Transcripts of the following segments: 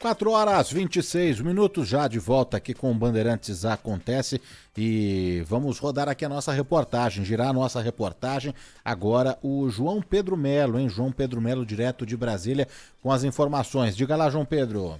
4h26, já de volta aqui com o Bandeirantes Acontece e vamos rodar aqui a nossa reportagem, girar a nossa reportagem. Agora o João Pedro Melo, hein? João Pedro Melo, direto de Brasília, com as informações. Diga lá, João Pedro.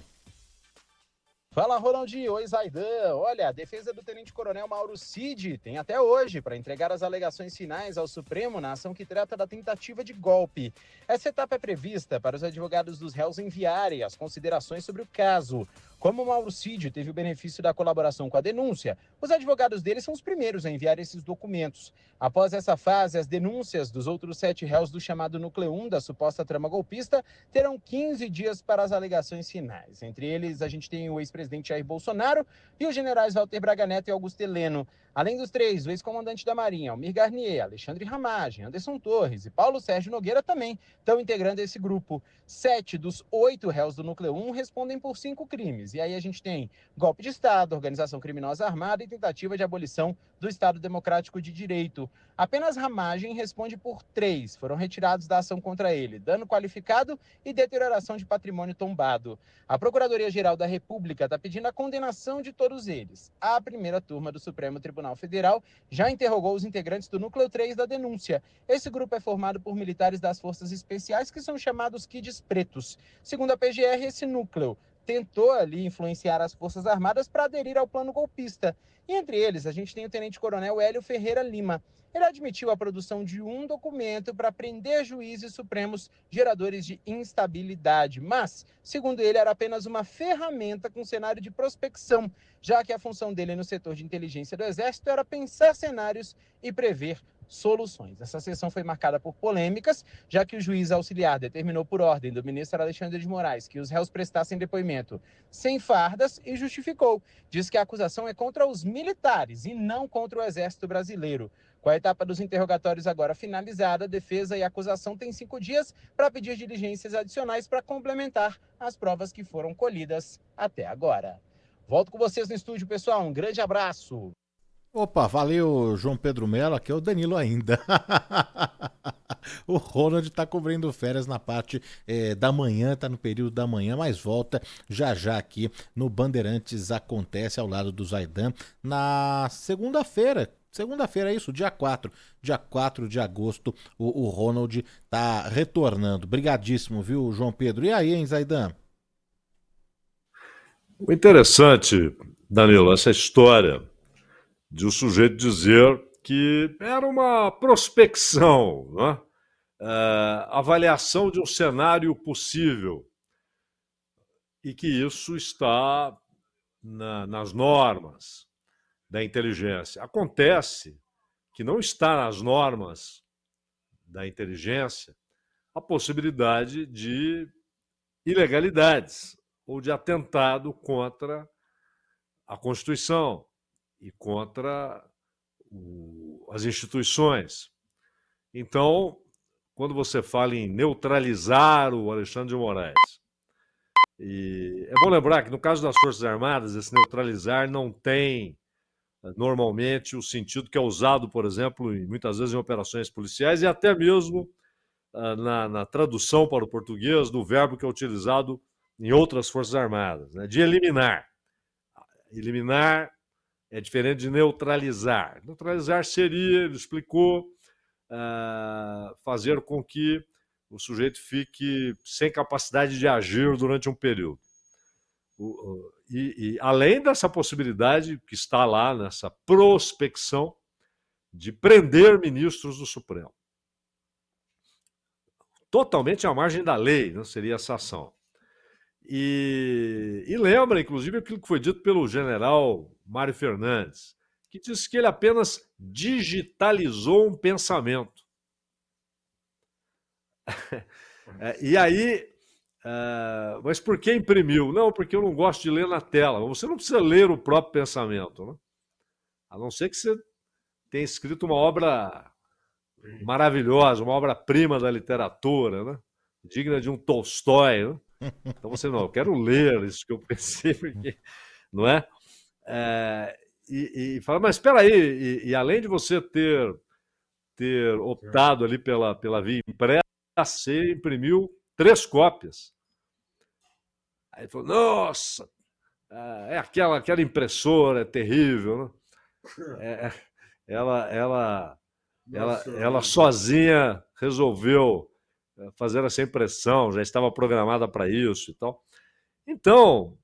Fala, Ronaldinho. Oi, Zaidan. Olha, a defesa do tenente-coronel Mauro Cid tem até hoje para entregar as alegações finais ao Supremo na ação que trata da tentativa de golpe. Essa etapa é prevista para os advogados dos réus enviarem as considerações sobre o caso. Como o Mauro Cid teve o benefício da colaboração com a denúncia, os advogados dele são os primeiros a enviar esses documentos. Após essa fase, as denúncias dos outros 7 réus do chamado Núcleo 1 da suposta trama golpista terão 15 dias para as alegações finais. Entre eles, a gente tem o ex-presidente Jair Bolsonaro e os generais Walter Braga Neto e Augusto Heleno. Além dos 3, o ex-comandante da Marinha, Almir Garnier, Alexandre Ramagem, Anderson Torres e Paulo Sérgio Nogueira também estão integrando esse grupo. 7 dos 8 réus do Núcleo 1 respondem por 5 crimes. E aí a gente tem golpe de Estado, organização criminosa armada e tentativa de abolição do Estado Democrático de Direito. Apenas Ramagem responde por 3. Foram retirados da ação contra ele: dano qualificado e deterioração de patrimônio tombado. A Procuradoria-Geral da República está pedindo a condenação de todos eles. A primeira turma do Supremo Tribunal Federal já interrogou os integrantes do Núcleo 3 da denúncia. Esse grupo é formado por militares das Forças Especiais, que são chamados Kids Pretos. Segundo a PGR, esse núcleo tentou ali influenciar as Forças Armadas para aderir ao plano golpista. E entre eles, a gente tem o tenente-coronel Hélio Ferreira Lima. Ele admitiu a produção de um documento para prender juízes supremos geradores de instabilidade, mas, segundo ele, era apenas uma ferramenta com cenário de prospecção, já que a função dele no setor de inteligência do Exército era pensar cenários e prever soluções. Essa sessão foi marcada por polêmicas, já que o juiz auxiliar determinou por ordem do ministro Alexandre de Moraes que os réus prestassem depoimento sem fardas e justificou. Diz que a acusação é contra os militares e não contra o Exército Brasileiro. Com a etapa dos interrogatórios agora finalizada, a defesa e a acusação têm 5 dias para pedir diligências adicionais para complementar as provas que foram colhidas até agora. Volto com vocês no estúdio, pessoal. Um grande abraço. Opa, valeu, João Pedro Melo, aqui é o Danilo ainda. O Ronald tá cobrindo férias na parte da manhã, tá no período da manhã, mas volta já aqui no Bandeirantes Acontece ao lado do Zaidan na segunda-feira. Segunda-feira é isso, dia 4 de agosto, o Ronald tá retornando. Brigadíssimo, viu, João Pedro? E aí, hein, Zaidan? O interessante, Danilo, essa história de o sujeito dizer que era uma prospecção, né? Avaliação de um cenário possível e que isso está nas normas da inteligência. Acontece que não está nas normas da inteligência a possibilidade de ilegalidades ou de atentado contra a Constituição e contra as instituições. Então, quando você fala em neutralizar o Alexandre de Moraes, e é bom lembrar que no caso das Forças Armadas, esse neutralizar não tem normalmente o sentido que é usado, por exemplo, muitas vezes em operações policiais e até mesmo na tradução para o português do verbo que é utilizado em outras Forças Armadas, né, de eliminar. Eliminar é diferente de neutralizar. Neutralizar seria, ele explicou, fazer com que o sujeito fique sem capacidade de agir durante um período. E além dessa possibilidade que está lá nessa prospecção de prender ministros do Supremo. Totalmente à margem da lei, não seria essa ação. E lembra, inclusive, aquilo que foi dito pelo general Mário Fernandes, que disse que ele apenas digitalizou um pensamento. E aí, mas por que imprimiu? Não, porque eu não gosto de ler na tela. Você não precisa ler o próprio pensamento, né? A não ser que você tenha escrito uma obra maravilhosa, uma obra-prima da literatura, né? Digna de um Tolstói, né? Então você não, eu quero ler isso que eu pensei, porque, não é? E fala, mas espera aí, e além de você ter optado ali pela via impressa, você imprimiu 3 cópias. Aí ele falou, nossa, é aquela impressora, é terrível, né? É, ela sozinha resolveu fazer essa impressão, já estava programada para isso e tal. Então,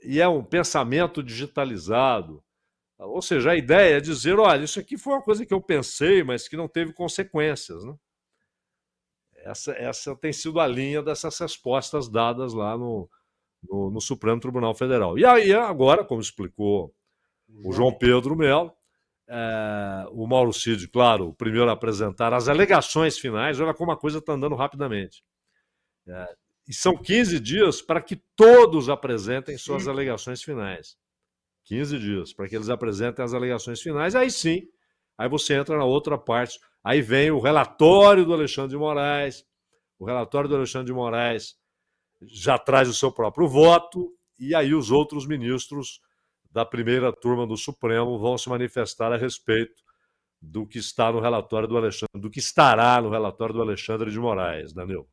e é um pensamento digitalizado. Ou seja, a ideia é dizer, olha, isso aqui foi uma coisa que eu pensei, mas que não teve consequências. Né? Essa tem sido a linha dessas respostas dadas lá no Supremo Tribunal Federal. E aí, agora, como explicou o João Pedro Melo, o Mauro Cid, claro, o primeiro a apresentar as alegações finais, olha como a coisa está andando rapidamente. E são 15 dias para que todos apresentem suas alegações finais. 15 dias para que eles apresentem as alegações finais, aí sim, aí você entra na outra parte. Aí vem o relatório do Alexandre de Moraes. O relatório do Alexandre de Moraes já traz o seu próprio voto, e aí os outros ministros da primeira turma do Supremo vão se manifestar a respeito do que está no relatório do Alexandre, do que estará no relatório do Alexandre de Moraes, Danilo.